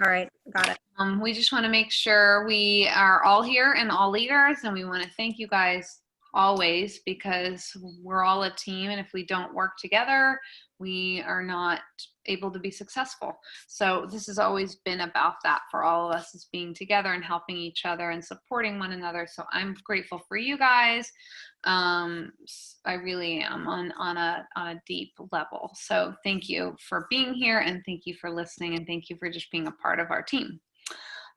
All right, got it. We just want to make sure we are all here and all leaders, and we want to thank you guys always because we're all a team, and if we don't work together, we are not able to be successful. So this has always been about that for all of us, is being together and helping each other and supporting one another. So I'm grateful for you guys. I really am on a deep level. So thank you for being here, and thank you for listening, and thank you for just being a part of our team.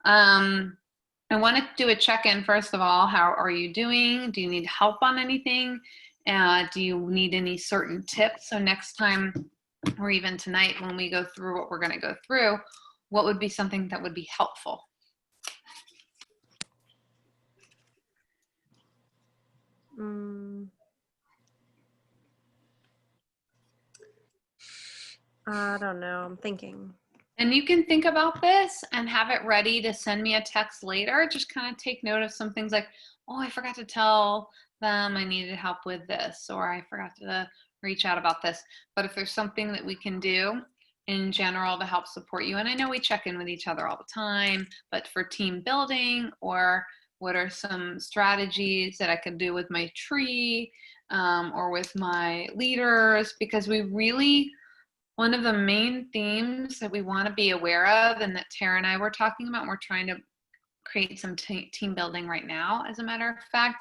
I want to do a check-in first of all. How are you doing? Do you need help on anything? Do you need any certain tips? So next time, or even tonight when we go through what we're going to go through, what would be something that would be helpful? I don't know. I'm thinking. And you can think about this and have it ready to send me a text later. Just kind of take note of some things like, oh, I forgot to tell them I needed help with this, or I forgot to reach out about this. But if there's something that we can do in general to help support you, and I know we check in with each other all the time, but for team building, or what are some strategies that I could do with my tree, or with my leaders, because we really, one of the main themes that we want to be aware of, and that Tara and I were talking about, and we're trying to create some team building right now, as a matter of fact,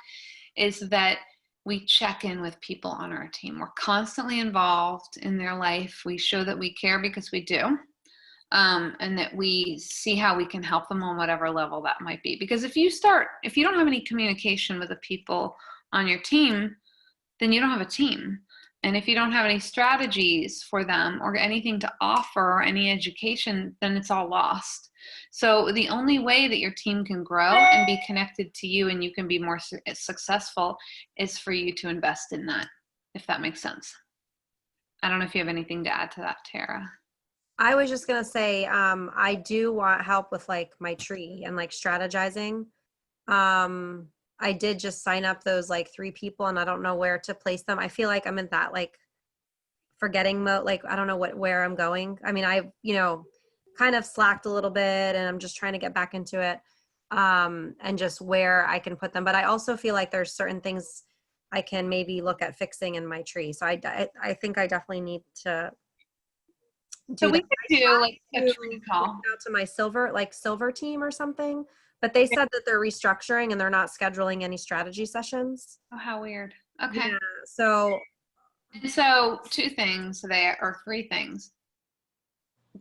is that we check in with people on our team. We're constantly involved in their life. We show that we care because we do, and that we see how we can help them on whatever level that might be. Because if you don't have any communication with the people on your team, then you don't have a team. And if you don't have any strategies for them or anything to offer, or any education, then it's all lost. So the only way that your team can grow and be connected to you and you can be more successful is for you to invest in that, if that makes sense. I don't know if you have anything to add to that, Tara. I was just gonna say, I do want help with like my tree and like strategizing. I did just sign up those like 3 people and I don't know where to place them. I feel like I'm in that like forgetting mode. Like, I don't know where I'm going. I mean, I, kind of slacked a little bit and I'm just trying to get back into it. And just where I can put them. But I also feel like there's certain things I can maybe look at fixing in my tree. So I think I definitely need to So do we that. could do like a To tree reach call. out to my silver team or something, but they said that they're restructuring and they're not scheduling any strategy sessions. Oh, how weird. Okay. Yeah. So And so 2 things there, or 3 things.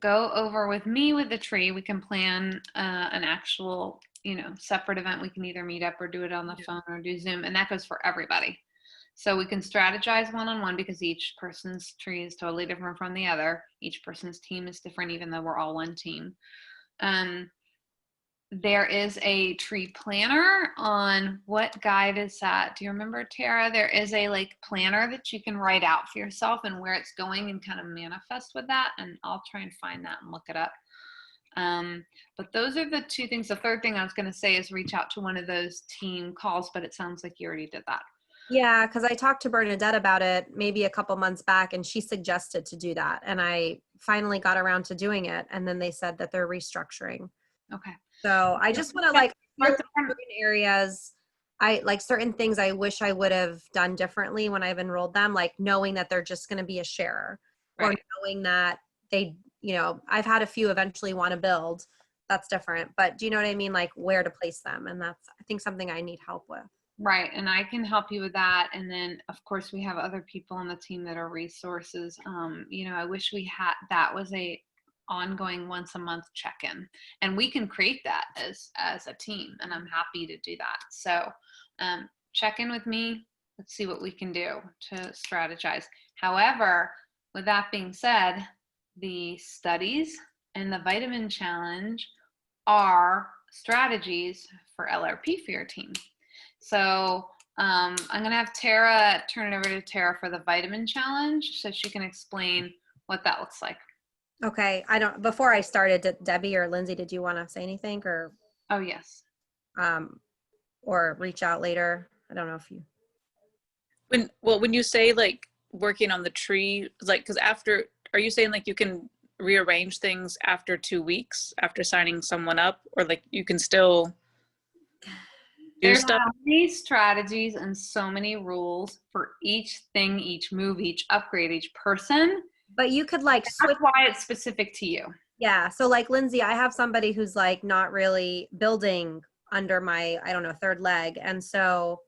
Go over with me with the tree. We can plan an actual, separate event. We can either meet up or do it on the phone or do Zoom, and that goes for everybody. So we can strategize one-on-one because each person's tree is totally different from the other. Each person's team is different, even though we're all one team. There is a tree planner on what guide is that? Do you remember, Tara? There is a like planner that you can write out for yourself and where it's going and kind of manifest with that. And I'll try and find that and look it up. But those are the 2 things. The third thing I was going to say is reach out to one of those team calls, but it sounds like you already did that. yeah, because I talked to Bernadette about it maybe a couple months back and she suggested to do that. And I finally got around to doing it. And then they said that they're restructuring. Okay. So I just want to like feel like certain areas, I like certain things I wish I would have done differently when I've enrolled them, like knowing that they're just going to be a sharer, or knowing that they, I've had a few eventually want to build. That's different. But do you know what I mean? Like where to place them. And that's, I think, something I need help with. Right. And I can help you with that. And then of course we have other people on the team that are resources. I wish we had, that was a ongoing once a month check-in, and we can create that as a team, and I'm happy to do that. So check in with me. Let's see what we can do to strategize. However, with that being said, the studies and the vitamin challenge are strategies for LRP for your team. So I'm going to have Tara turn it over to Tara for the vitamin challenge so she can explain what that looks like. Okay. Before I started, Debbie or Lindsay, did you want to say anything or? Oh, yes. Or reach out later? I don't know if you. When you say like working on the tree, like, cause after, are you saying like you can rearrange things after 2 weeks after signing someone up, or like you can still do There's stuff? so many strategies and so many rules for each thing, each move, each upgrade, each person. But you could like switch. That's why it's specific to you. Yeah. So like Lindsay, I have somebody who's like not really building under my, I don't know, third leg. And so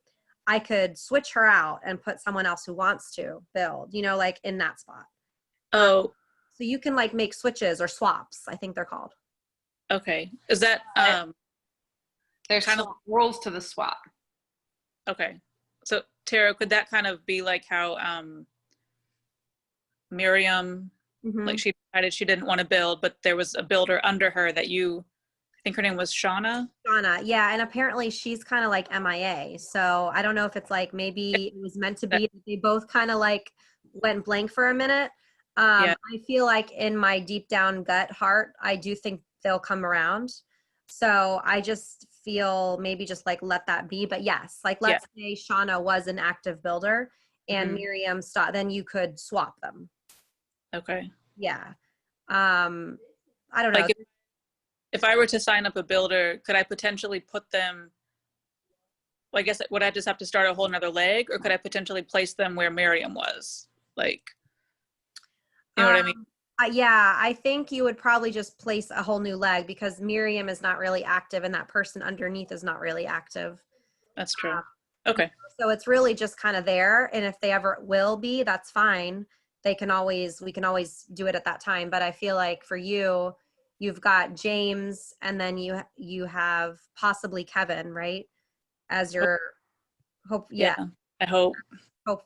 I could switch her out and put someone else who wants to build, you know, like in that spot. Oh, So you can like make switches or swaps, I think they're called. okay. Is that There's kind of rules to the swap. okay? So Tara, could that kind of be like how Miriam, Mhm. like she decided she didn't want to build, but there was a builder under her that I think her name was Shauna. Shauna, yeah, and apparently she's kind of like MIA. So I don't know if it's like maybe it was meant to be that they both kind of like went blank for a minute. Yeah. I feel like in my deep down gut heart, I do think they'll come around. So I just feel maybe just like let that be. But yes, like let's say Shauna was an active builder and Mhm. Miriam stopped, then you could swap them. Okay. Yeah. I don't know. Like if I were to sign up a builder, could I potentially put them, well, I guess, would I just have to start a whole nother leg, or could I potentially place them where Miriam was? Like, you know what I mean? Yeah, I think you would probably just place a whole new leg because Miriam is not really active and that person underneath is not really active. That's true. Okay. So it's really just kind of there. And if they ever will be, that's fine. We can always do it at that time. But I feel like for you, you've got James and then you have possibly Kevin, right? As your hope. Yeah. I hope.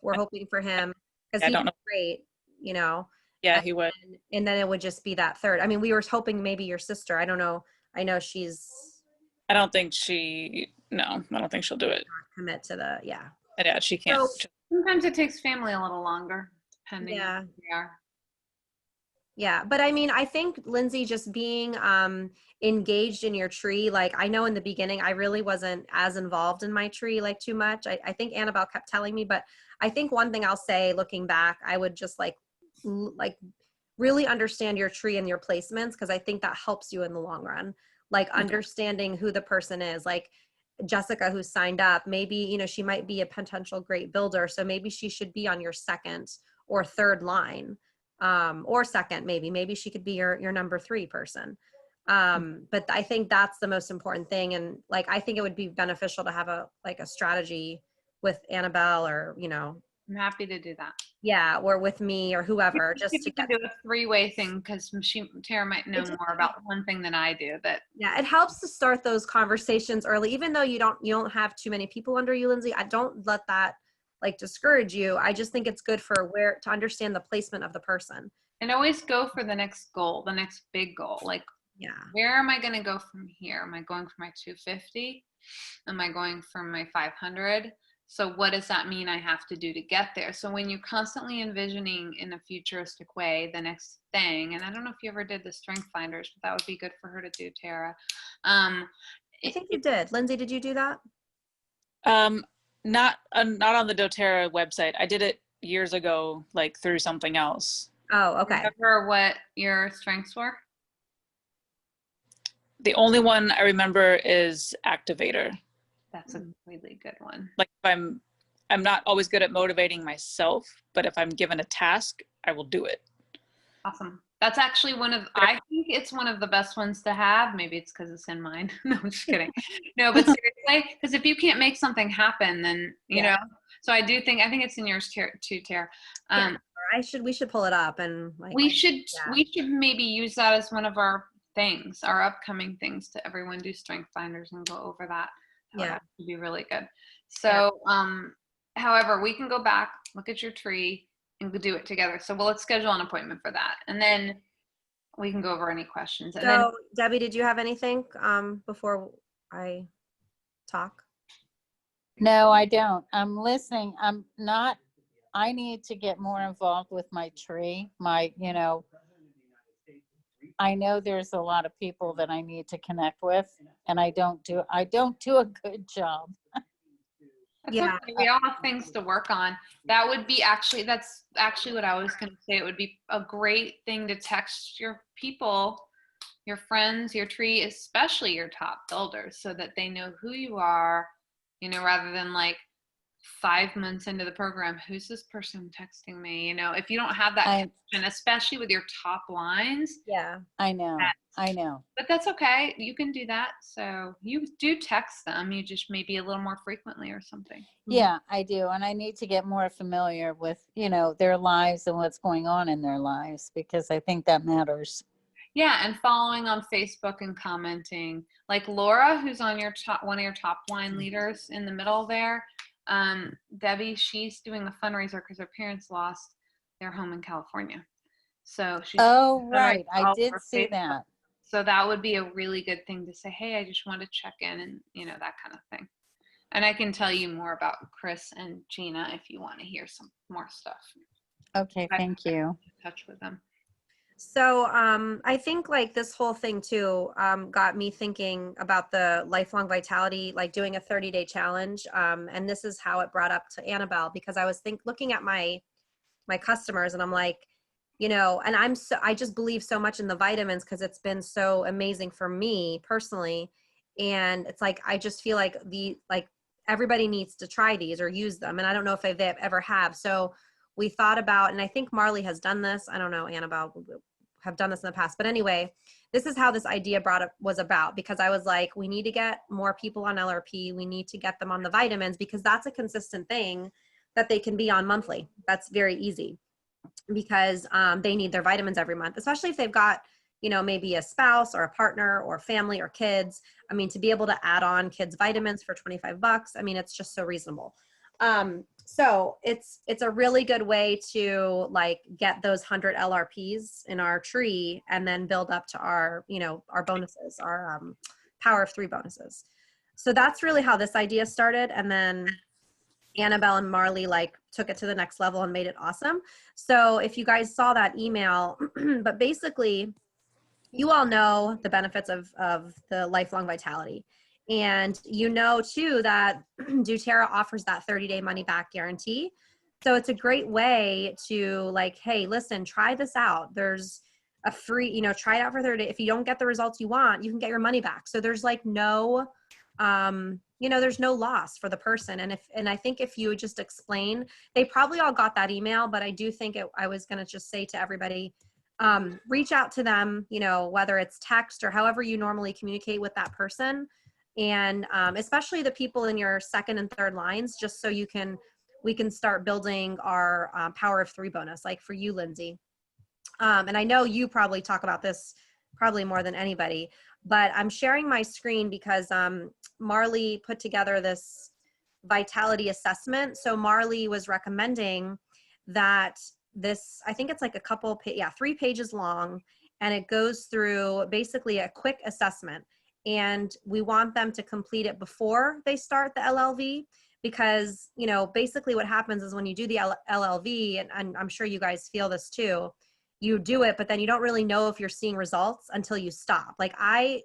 We're hoping for him because I he's don't know. great, you know. Yeah, he would. And then it would just be that third. I mean, we were hoping maybe your sister. I don't know. I know she's I don't think she'll do it. commit to the Yeah, she can't. So, sometimes it takes family a little longer, depending on who they are. Yeah, but I mean, I think Lindsay just being engaged in your tree, like I know in the beginning I really wasn't as involved in my tree like too much. I think Annabelle kept telling me, but I think one thing I'll say looking back, I would just like really understand your tree and your placements because I think that helps you in the long run. Like understanding who the person is, like Jessica who signed up, maybe, you know, she might be a potential great builder. So maybe she should be on your second or third line. Or second, maybe she could be your number 3 person. But I think that's the most important thing. And like, I think it would be beneficial to have a strategy with Annabelle or, you know, I'm happy to do that. Yeah. Or with me or whoever, just to do a 3-way thing because Tara might know more about one thing than I do. Yeah, it helps to start those conversations early, even though you don't have too many people under you, Lindsay. I don't let that like discourage you. I just think it's good for to understand the placement of the person. And always go for the next goal, the next big goal. Like, where am I going to go from here? Am I going for my 250? Am I going for my 500? So what does that mean I have to do to get there? So when you're constantly envisioning in a futuristic way the next thing, and I don't know if you ever did the strength finders, but that would be good for her to do, Tara. I think you did. Lindsay, did you do that? Not on the doTERRA website. I did it years ago, like through something else. Oh, okay. Remember what your strengths were? The only one I remember is activator. That's a really good one. Like if I'm not always good at motivating myself, but if I'm given a task, I will do it. Awesome. That's actually I think it's one of the best ones to have. Maybe it's because it's in mine. No, I'm just kidding. No, but seriously, because if you can't make something happen, then, you know, so I think it's in yours too, Tara. We should pull it up and like, we should maybe use that as one of our things, our upcoming things to everyone do strength finders and go over that. That would be really good. So, however, we can go back, look at your tree, and do it together. So let's schedule an appointment for that. And then we can go over any questions. And then, Debbie, did you have anything before I talk? No, I don't. I'm listening. I need to get more involved with my tree. I know there's a lot of people that I need to connect with, and I don't do a good job. That's Yeah. okay. We all have things to work on. That would be that's actually what I was going to say. It would be a great thing to text your people, your friends, your tree, especially your top builders, so that they know who you are, rather than like 5 months into the program, who's this person texting me? If you don't have that I connection, especially with your top lines, Yeah. I know. but that's okay. You can do that. So you do text them, you just maybe a little more frequently or something. Yeah, I do. And I need to get more familiar with, their lives and what's going on in their lives, because I think that matters. Yeah, and following on Facebook and commenting. Like Laura, who's on one of your top line leaders in the middle there. Debbie, she's doing a fundraiser because her parents lost their home in California. So she's Oh, fundraising right. I all did over see Facebook. that. So that would be a really good thing to say, hey, I just want to check in and, that kind of thing. And I can tell you more about Chris and Gina if you want to hear some more stuff. Okay, thank you. In touch with them. So I think like this whole thing too got me thinking about the lifelong vitality, like doing a 30-day challenge. And this is how it brought up to Annabelle, because I was looking at my customers and I'm like, and I just believe so much in the vitamins because it's been so amazing for me personally. And it's like, I just feel like everybody needs to try these or use them. And I don't know if they ever have. So we thought about, and I think Marley has done this. I don't know, Annabelle have done this in the past, but anyway, this is how this idea was about, because I was like, we need to get more people on LRP. We need to get them on the vitamins because that's a consistent thing that they can be on monthly. That's very easy because they need their vitamins every month, especially if they've got, maybe a spouse or a partner or family or kids. I mean, to be able to add on kids' vitamins for $25, I mean, it's just so reasonable. So it's a really good way to like get those 100 LRPs in our tree and then build up to our, our bonuses, our power of 3 bonuses. So that's really how this idea started. And then Annabelle and Marley like took it to the next level and made it awesome. So if you guys saw that email, but basically you all know the benefits of the lifelong vitality. And too that doTERRA offers that 30-day money back guarantee. So it's a great way to like, hey, listen, try this out. There's a free, try it out for 30 days. If you don't get the results you want, you can get your money back. So there's like no, there's no loss for the person. And I think if you would just explain, they probably all got that email, but I do think I was going to just say to everybody, reach out to them, whether it's text or however you normally communicate with that person. And especially the people in your second and third lines, just so we can start building our power of 3 bonus, like for you, Lindsay. And I know you probably talk about this probably more than anybody, but I'm sharing my screen because Marley put together this vitality assessment. So Marley was recommending that I think it's like 3 pages long, and it goes through basically a quick assessment. And we want them to complete it before they start the LLV, because, basically what happens is when you do the LLV, and I'm sure you guys feel this too, you do it, but then you don't really know if you're seeing results until you stop. Like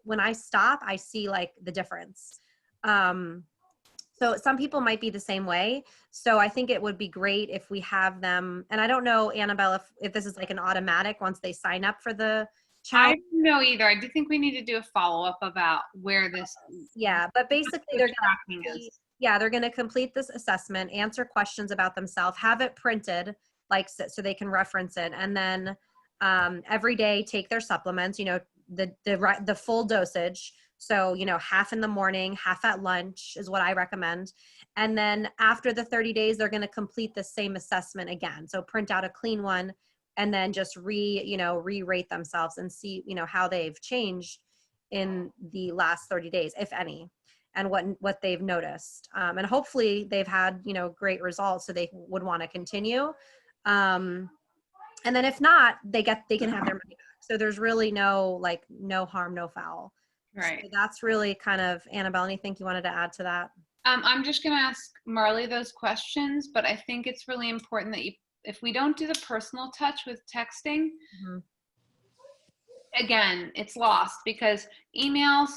when I stop, I see like the difference. So some people might be the same way. So I think it would be great if we have them, and I don't know, Annabelle, if this is like an automatic once they sign up for the I challenge. don't know either. I do think we need to do a follow-up about where this Yeah, but basically they're tracking gonna is. they're gonna complete this assessment, answer questions about themselves, have it printed, like so they can reference it, and then every day take their supplements, the full dosage. So, half in the morning, half at lunch is what I recommend. And then after the 30 days, they're going to complete the same assessment again. So print out a clean one and then just re-rate themselves and see, how they've changed in the last 30 days, if any, and what they've noticed. And hopefully they've had, great results, so they would want to continue. And then if not, they can have their money back. So there's really no harm, no foul. Right. So that's really kind of, Annabelle, anything you wanted to add to that? I'm just going to ask Marley those questions, but I think it's really important that if we don't do the personal touch with texting, again, it's lost, because emails,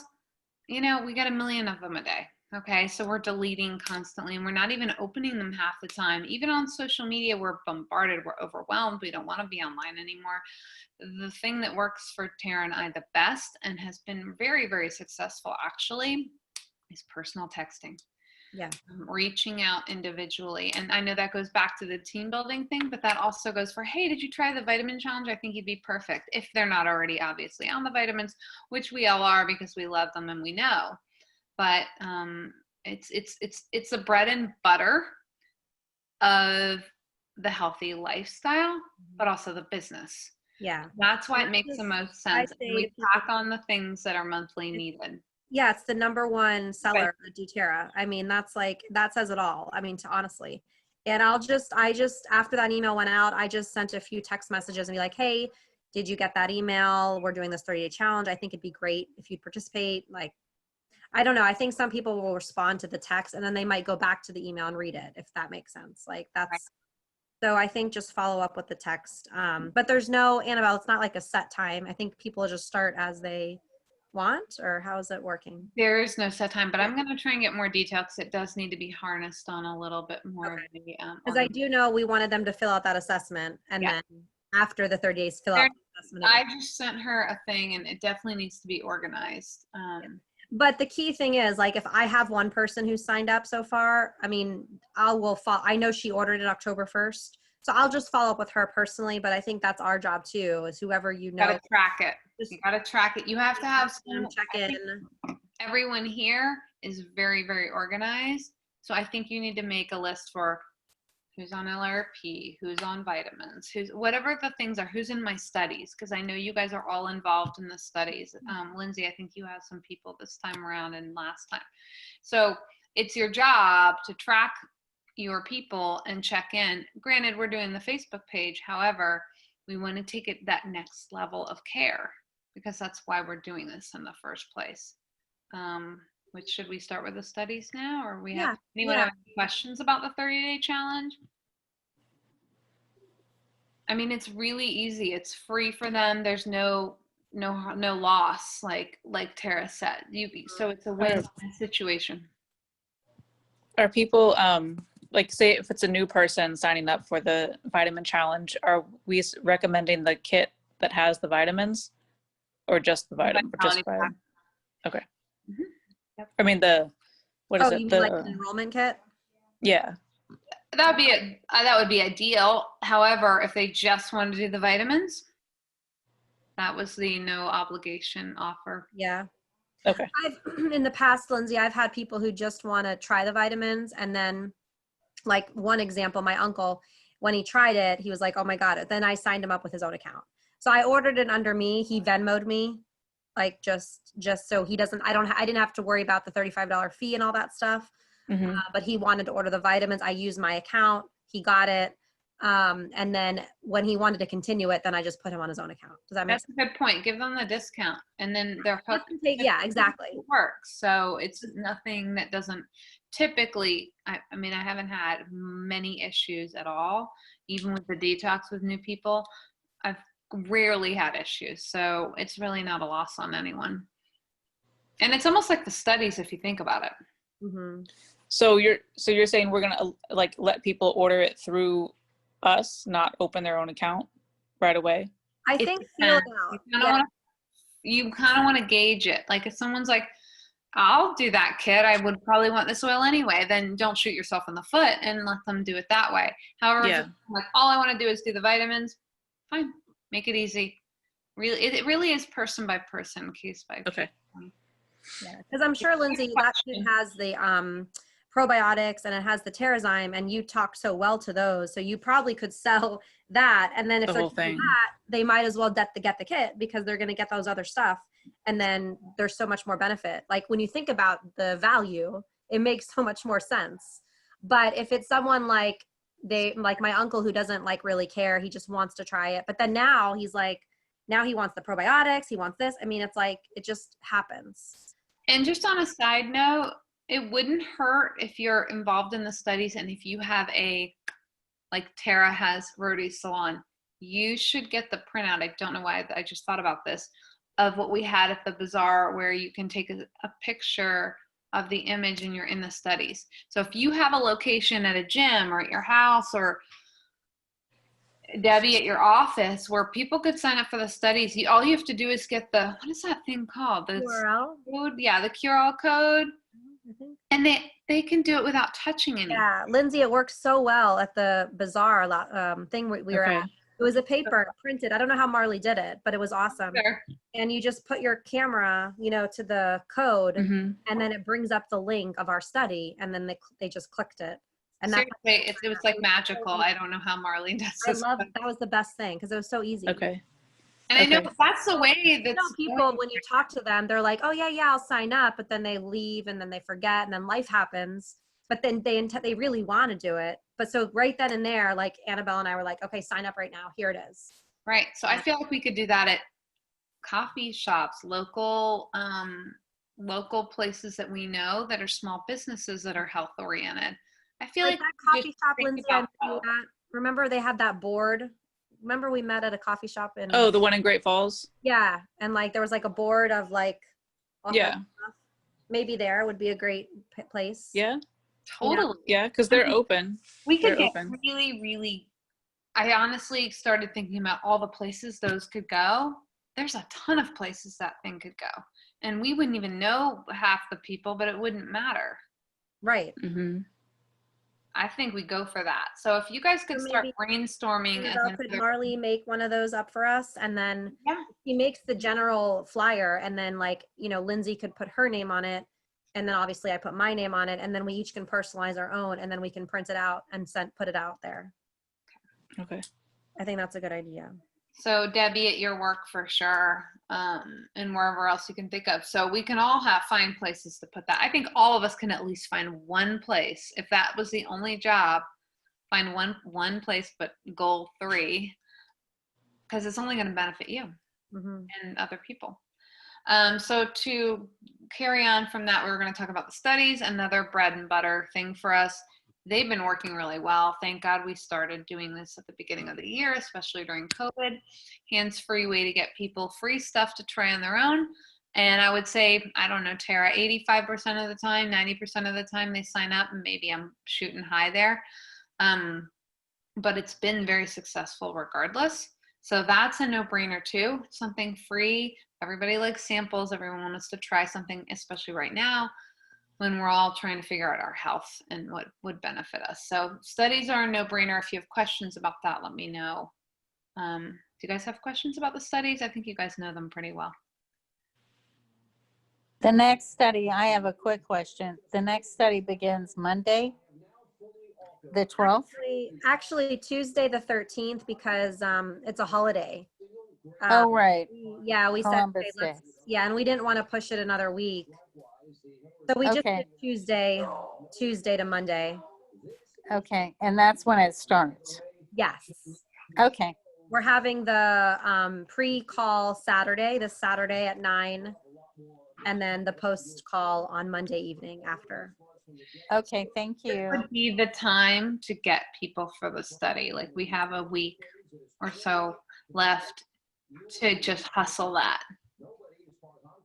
we get 1 million of them a day. Okay, so we're deleting constantly and we're not even opening them half the time. Even on social media, we're bombarded, we're overwhelmed, we don't want to be online anymore. The thing that works for Tara and I the best and has been very, very successful actually is personal texting. Yeah. Reaching out individually. And I know that goes back to the team building thing, but that also goes for, hey, did you try the vitamin challenge? I think you'd be perfect if they're not already obviously on the vitamins, which we all are because we love them and we know. But it's the bread and butter of the healthy lifestyle, but also the business. Yeah. That's why And it I makes the just- most I sense. say And we people- tack on the things that are monthly needed. Yeah, it's the number one seller, the doTERRA. I mean, that's like, that says it all. I mean, to honestly. And I just, after that email went out, I just sent a few text messages and be like, hey, did you get that email? We're doing this 30-day challenge. I think it'd be great if you'd participate. Like, I don't know. I think some people will respond to the text and then they might go back to the email and read it, if that makes sense. Like that's, so I think just follow up with the text. But there's no, Annabelle, it's not like a set time. I think people just start as they want, or how is it working? There is no set time, but I'm going to try and get more detail because it does need to be harnessed on a little bit more. Okay. Of the, Because I do know we wanted them to fill out that assessment and Yeah. then after the 30 days, fill out the assessment I again. just sent her a thing and it definitely needs to be organized. But the key thing is, like, if I have one person who's signed up so far, I mean, I know she ordered it October 1st. So I'll just follow up with her personally, but I think that's our job too, is whoever you know. Got to track it. Just You got to track it. You have to have some, check I think in. everyone here is very, very organized. So I think you need to make a list for who's on LRP, who's on vitamins, who's whatever the things are, who's in my studies, because I know you guys are all involved in the studies. Lindsay, I think you have some people this time around and last time. So it's your job to track your people and check in. Granted, we're doing the Facebook page. However, we want to take it that next level of care because that's why we're doing this in the first place. Which should we start with the studies now, or we have anyone have any questions about the 30-day challenge? I mean, it's really easy. It's free for them. There's no loss, like Tara said. So it's a win-win situation. Are people, like say if it's a new person signing up for the vitamin challenge, are we recommending the kit that has the vitamins or just the vitamin? Vitality pack. Okay. Mhm. Yep. I mean what is Oh, it? you mean like an enrollment kit? Yeah. That would be ideal. However, if they just want to do the vitamins, that was the no obligation offer. Yeah. Okay. In the past, Lindsay, I've had people who just want to try the vitamins. And then like one example, my uncle, when he tried it, he was like, oh my God. Then I signed him up with his own account. So I ordered it under me. He Venmo'd me, like just so he doesn't, I didn't have to worry about the $35 fee and all that stuff. Mm-hmm. But he wanted to order the vitamins. I used my account. He got it. And then when he wanted to continue it, then I just put him on his own account. Does that make That's a good point. Give them the discount, and then they're hooked. sense? Yeah, exactly. It works. So it's nothing that doesn't typically. I mean, I haven't had many issues at all, even with the detox with new people. I've rarely had issues, so it's really not a loss on anyone. And it's almost like the studies, if you think about it. Mm-hmm. So you're saying we're gonna like let people order it through us, not open their own account right away? I It think feel it depends. out. You kind of want to gauge it. Like if someone's like, I'll do that, kid, I would probably want this oil anyway, then don't shoot yourself in the foot and let them do it that way. However, Yeah. if it's like all I want to do is do the vitamins, fine, make it easy. Really, it really is person by person, case by case. Okay. Yeah, because I'm sure, Lindsay, that kit has the probiotics and it has the Terrazyme, and you talk so well to those, so you probably could sell that. And then if The they're whole doing thing. that, they might as well get the kit because they're going to get those other stuff, and then there's so much more benefit. Like when you think about the value, it makes so much more sense. But if it's someone like my uncle who doesn't like really care, he just wants to try it, but then now he's like, now he wants the probiotics, he wants this. I mean, it's like, it just happens. And just on a side note, it wouldn't hurt if you're involved in the studies and if you have like Tara has Rhodey's Salon, you should get the printout. I don't know why, I just thought about this, of what we had at the bazaar where you can take a picture of the image and you're in the studies. So if you have a location at a gym or at your house or Debbie at your office where people could sign up for the studies, all you have to do is get the, what is that thing called? The URL. code, yeah, the QR code, I think. and they can do it without touching anything. Yeah, Lindsay, it worked so well at the bazaar thing we were Okay. at. It was a paper printed. I don't know how Marley did it, but it was awesome. Sure. And you just put your camera, to the code, Mhm. and then it brings up the link of our study, and then they just clicked it. And that Seriously, it was like magical. I don't know how Marlene does I this. love that was the best thing because it was so easy. Okay. And I know Okay. that's the way You that know, people when you talk to them, they're like, "Oh yeah, I'll sign up," but then they leave and then they forget, and then life happens. But then they really want to do it. But so right then and there, like Annabelle and I were like, "Okay, sign up right now. Here it is." right. So I feel like we could do that at coffee shops, local places that we know that are small businesses that are health oriented. I feel Like like that we coffee just shop, think Lindsay. I about met you that. at. Remember they had that board. Remember we met at a coffee shop in. Oh, the one in Great Falls? Yeah, and like there was like a board of like. all Yeah. kinds of stuff. Maybe there would be a great place. Yeah. Totally. Yeah, because they're open. We could They're get open. really, really. I honestly started thinking about all the places those could go. There's a ton of places that thing could go. And we wouldn't even know half the people, but it wouldn't matter. Right. Mm-hmm. I think we go for that. So if you guys could So start maybe brainstorming as Annabelle, could Marley make one of those up for us, and then Yeah. he makes the general flyer, and then like Lindsay could put her name on it, and then obviously I put my name on it, and then we each can personalize our own, and then we can print it out and put it out there. Okay. I think that's a good idea. So Debbie at your work for sure, and wherever else you can think of. So we can all find places to put that. I think all of us can at least find one place. If that was the only job, find one place, but goal 3, because it's only going to benefit you Hmm. and other people. So to carry on from that, we were going to talk about the studies, another bread and butter thing for us. They've been working really well. Thank God we started doing this at the beginning of the year, especially during COVID. Hands-free way to get people free stuff to try on their own. And I would say, I don't know, Tara, 85% of the time, 90% of the time they sign up, and maybe I'm shooting high there. But it's been very successful regardless. So that's a no-brainer too. Something free. Everybody likes samples. Everyone wants to try something, especially right now when we're all trying to figure out our health and what would benefit us. So studies are a no-brainer. If you have questions about that, let me know. Do you guys have questions about the studies? I think you guys know them pretty well. The next study, I have a quick question. The next study begins Monday, the 12th? Actually Tuesday the 13th, because it's a holiday. Oh, right. Yeah, we said, Columbus okay, Day. yeah, and we didn't want to push it another week. So we just Okay. did Tuesday to Monday. Okay, and that's when it starts. Yes. Okay, We're having the pre-call this Saturday at 9, and then the post-call on Monday evening after. okay, thank you. Would be the time to get people for the study. Like we have a week or so left to just hustle that.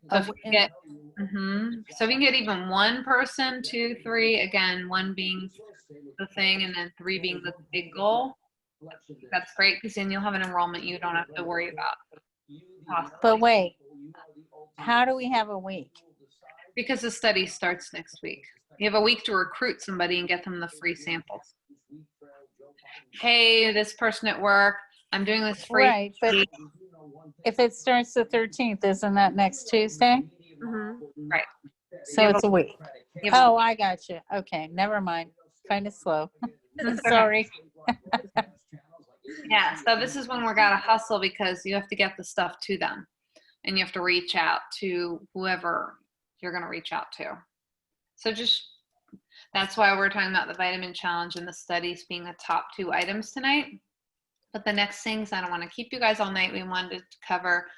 So if we get, so if we can get even one person, 2, 3, again, 1 being the thing and then 3 being the big goal, that's great because then you'll have an enrollment you don't have to worry about. Possibly. But wait, how do we have a week? Because the study starts next week. You have a week to recruit somebody and get them the free samples. Hey, this person at work, I'm doing this free. Right, but if it starts the 13th, isn't that next Tuesday? Mhm. Right. So Yeah, it's a week. You have a- Oh, I got you. Okay, never mind. Kind of slow. Sorry. Yeah, so this is when we're gotta hustle because you have to get the stuff to them and you have to reach out to whoever you're gonna reach out to. So that's why we're talking about the vitamin challenge and the studies being the top 2 items tonight. But the next things, I don't want to keep you guys all night, we wanted to cover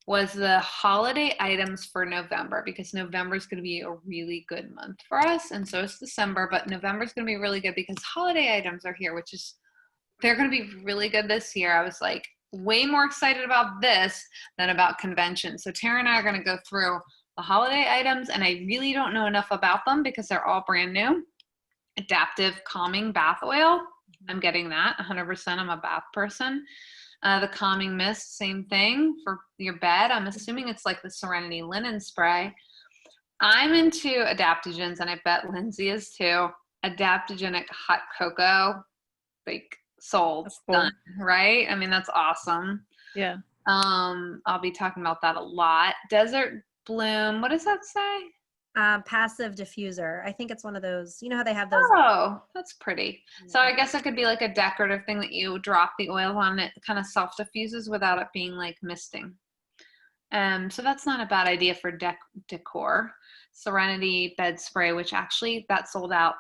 was the holiday items for November, because November is going to be a really good month for us. And so is December, but November is going to be really good because holiday items are here, they're going to be really good this year. I was like way more excited about this than about convention. So Tara and I are going to go through the holiday items, and I really don't know enough about them because they're all brand new. Adaptive Calming Bath Oil. I'm getting that 100%. I'm a bath person. The Calming Mist, same thing for your bed. I'm assuming it's like the Serenity Linen Spray. I'm into adaptogens, and I bet Lindsay is too. Adaptogenic hot cocoa, like sold, That's cool. done, right? I mean, that's awesome. Yeah. I'll be talking about that a lot. Desert Bloom, what does that say? Passive diffuser. I think it's one of those, you know how they have those. Oh, that's pretty. So I guess it could be like a decorative thing that you drop the oil on, it kind of self diffuses without it being like misting. So that's not a bad idea for decor. Serenity bed spray, which actually that sold out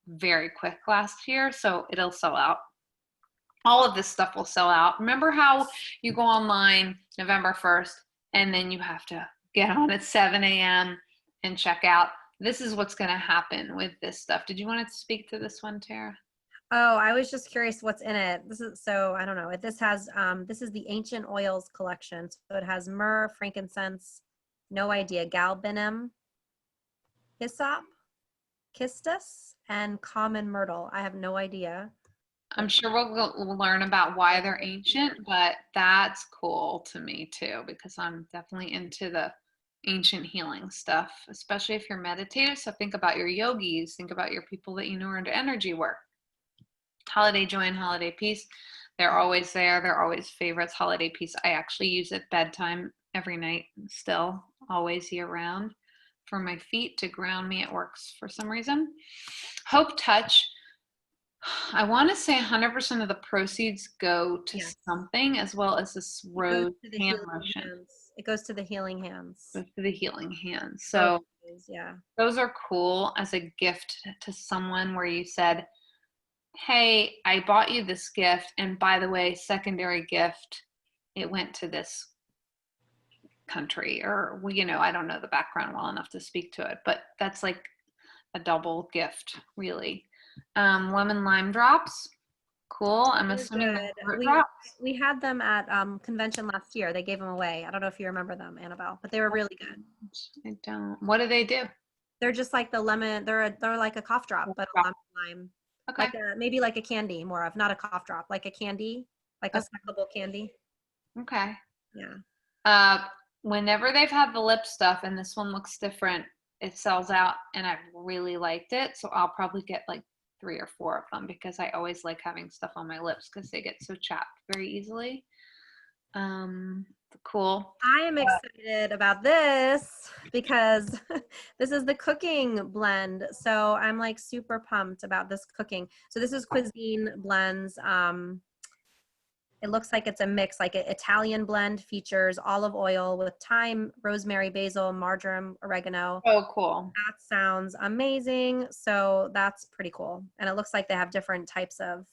very quick last year, so it'll sell out. All of this stuff will sell out. Remember how you go online November 1st and then you have to get on at 7 a.m. and check out? This is what's going to happen with this stuff. Did you want to speak to this one, Tara? Oh, I was just curious what's in it. This is, so I don't know. This has this is the Ancient Oils collection. So it has myrrh, frankincense, no idea, galbanum, hyssop, kistus, and common myrtle. I have no idea. I'm sure we'll learn about why they're ancient, but that's cool to me too, because I'm definitely into the ancient healing stuff, especially if you're meditative. So think about your yogis, think about your people that you know are into energy work. Holiday Joy and Holiday Peace, they're always there. They're always favorites. Holiday Peace, I actually use at bedtime every night still, always year round for my feet to ground me. It works for some reason. Hope Touch, I want to say 100% of the proceeds go to Yes. something, as well as this It goes rose to the hand healing lotion. hands. It goes to the healing hands. Goes to the healing hands. So Yeah. those are cool as a gift to someone where you said, hey, I bought you this gift, and by the way, secondary gift, it went to this country, or you know, I don't know the background well enough to speak to it, but that's like a double gift, really. Lemon lime drops, cool. I'm They're assuming good. the fruit drops. We had them at convention last year. They gave them away. I don't know if you remember them, Annabelle, but they were really good. I don't. What do they do? They're just like the lemon. They're like a cough drop, but a lemon lime. Okay. Like maybe like a candy, more of, not a cough drop, like a candy, like a Okay. suckable candy. Okay. Yeah. Whenever they've had the lip stuff, and this one looks different, it sells out, and I really liked it. So I'll probably get like 3 or 4 of them, because I always like having stuff on my lips because they get so chapped very easily. Cool. I am excited about this because this is the cooking blend. So I'm like super pumped about this cooking. So this is Cuisine Blends. It looks like it's a mix, like an Italian blend, features olive oil with thyme, rosemary, basil, marjoram, oregano. Oh, cool. That sounds amazing. So that's pretty cool. And it looks like they have different types of,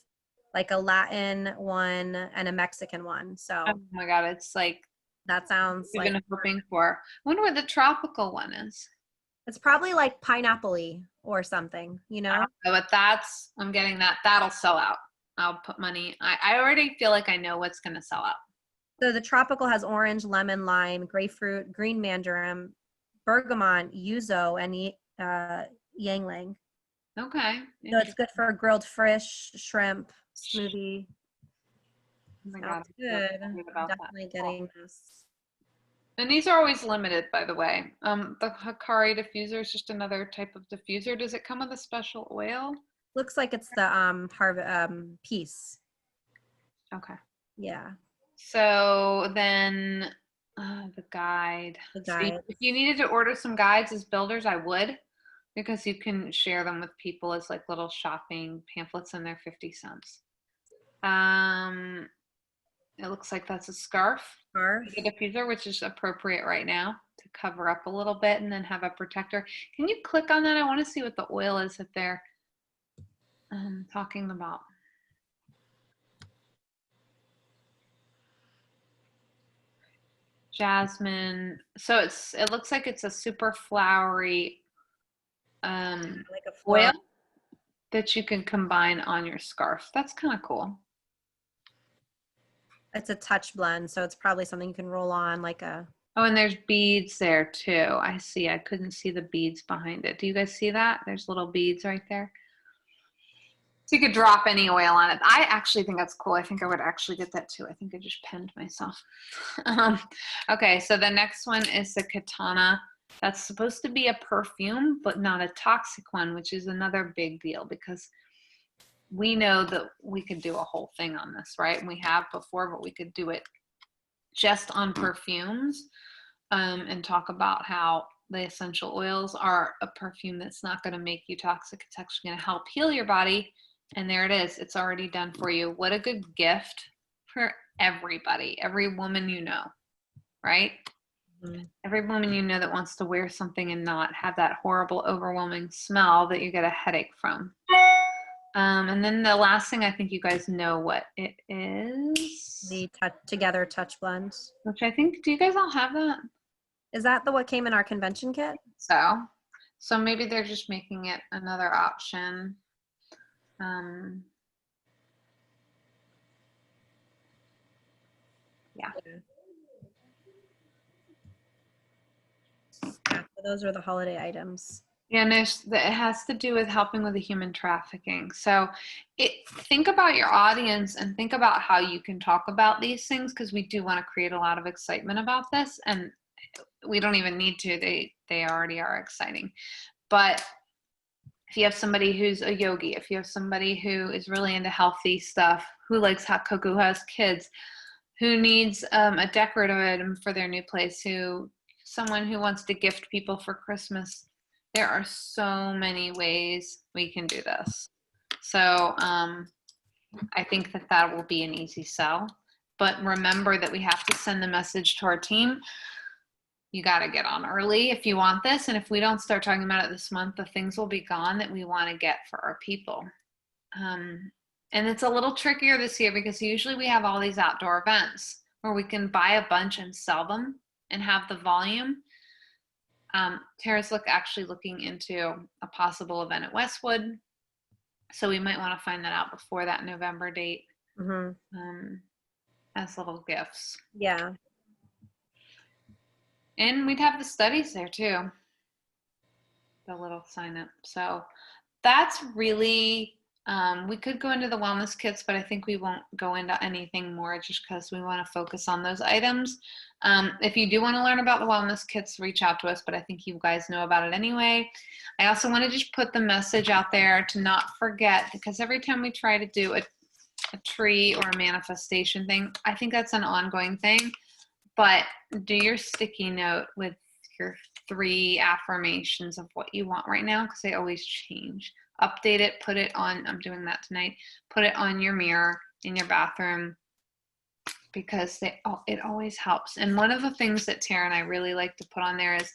like a Latin one and a Mexican one. So Oh my God, it's like that sounds we've like, been hoping for. I wonder what the tropical one is. it's probably like pineapple-y or something, you know? But I'm getting that. That'll sell out. I'll put money. I already feel like I know what's going to sell out. So the tropical has orange, lemon, lime, grapefruit, green mandarin, bergamot, yuzu, and yangling. Okay. So it's good for grilled fish, shrimp, smoothie. Oh my God, Sounds I'm so good. excited about that. Definitely getting this. And these are always limited, by the way. The Hikari diffuser is just another type of diffuser. Does it come with a special oil? Looks like it's the piece. Okay. Yeah. So then the guide. The So guide. if you needed to order some guides as builders, I would, because you can share them with people as like little shopping pamphlets, and they're 50 cents. It looks like that's a scarf. Scarf. A diffuser, which is appropriate right now to cover up a little bit and then have a protector. Can you click on that? I want to see what the oil is that they're talking about. Jasmine. So it looks like it's a super flowery Like a oil floral. that you can combine on your scarf. That's kind of cool. It's a touch blend, so it's probably something you can roll on like a Oh, and there's beads there too. I see. I couldn't see the beads behind it. Do you guys see that? There's little beads right there. So you could drop any oil on it. I actually think that's cool. I think I would actually get that too. I think I just pinned myself. Okay, so the next one is the Katana. That's supposed to be a perfume, but not a toxic one, which is another big deal because we know that we could do a whole thing on this, right? And we have before, but we could do it just on perfumes and talk about how the essential oils are a perfume that's not going to make you toxic. It's actually going to help heal your body. And there it is. It's already done for you. What a good gift for everybody, every woman you know, right? Mhm. Every woman you know that wants to wear something and not have that horrible, overwhelming smell that you get a headache from. And then the last thing, I think you guys know what it is. The Together Touch Blend. Which I think, do you guys all have that? Is that the what came in our convention kit? So maybe they're just making it another option. Yeah. Yeah, so those are the holiday items. Yeah, no, it has to do with helping with the human trafficking. So think about your audience and think about how you can talk about these things because we do want to create a lot of excitement about this. And we don't even need to. They already are exciting. But if you have somebody who's a yogi, if you have somebody who is really into healthy stuff, who likes hot cocoa, who has kids, who needs a decorative item for their new place, someone who wants to gift people for Christmas, there are so many ways we can do this. So I think that will be an easy sell. But remember that we have to send the message to our team. You got to get on early if you want this. And if we don't start talking about it this month, the things will be gone that we want to get for our people. And it's a little trickier this year because usually we have all these outdoor events where we can buy a bunch and sell them and have the volume. Tara's actually looking into a possible event at Westwood. So we might want to find that out before that November date as little gifts. Yeah. And we'd have the studies there too. The little sign up. So that's really, we could go into the wellness kits, but I think we won't go into anything more just because we want to focus on those items. If you do want to learn about the wellness kits, reach out to us, but I think you guys know about it anyway. I also want to just put the message out there to not forget, because every time we try to do a tree or a manifestation thing, I think that's an ongoing thing. But do your sticky note with your 3 affirmations of what you want right now, because they always change. Update it, put it on, I'm doing that tonight, put it on your mirror in your bathroom because it always helps. And one of the things that Tara and I really like to put on there is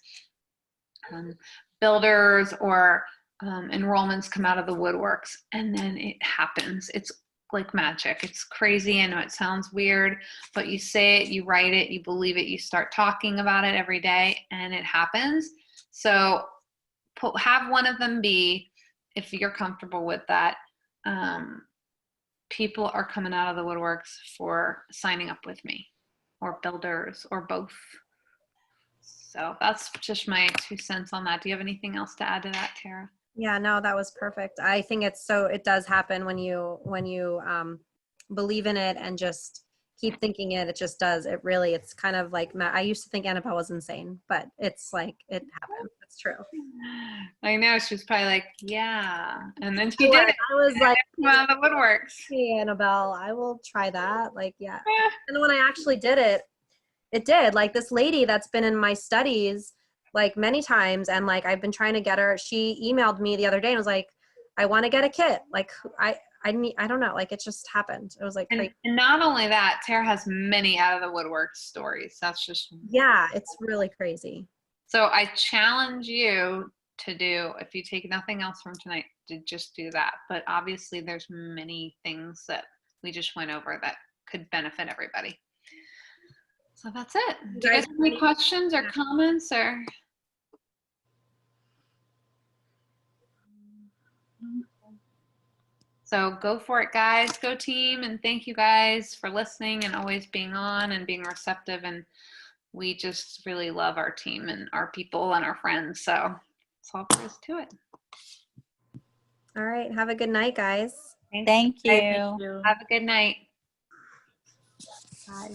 builders or enrollments come out of the woodworks and then it happens. It's like magic. It's crazy. I know it sounds weird, but you say it, you write it, you believe it, you start talking about it every day and it happens. So have one of them be, if you're comfortable with that, people are coming out of the woodworks for signing up with me, or builders, or both. So that's just my 2 cents on that. Do you have anything else to add to that, Tara? Yeah, no, that was perfect. I think it does happen when you believe in it and just keep thinking it. It just does. It's kind of like, I used to think Annabelle was insane, but it's like, it happened. It's true. I know, she was probably like, yeah. And then she did it. I was like, well, the woodworks. hey, Annabelle, I will try that. Like, yeah. And when I actually did it, it did. Like this lady that's been in my studies like many times, and like I've been trying to get her, she emailed me the other day and was like, I want to get a kit. Like I don't know, like it just happened. It was like crazy. And not only that, Tara has many out of the woodwork stories. That's just, yeah, it's really crazy. so I challenge you to do, if you take nothing else from tonight, to just do that. But obviously there's many things that we just went over that could benefit everybody. So that's it. Do you guys have any questions or comments or? So go for it, guys. Go team. And thank you guys for listening and always being on and being receptive and we just really love our team and our people and our friends. So that's all there is to it. All right. Have a good night, guys. Thank guys. you. you. Have a good night. Bye.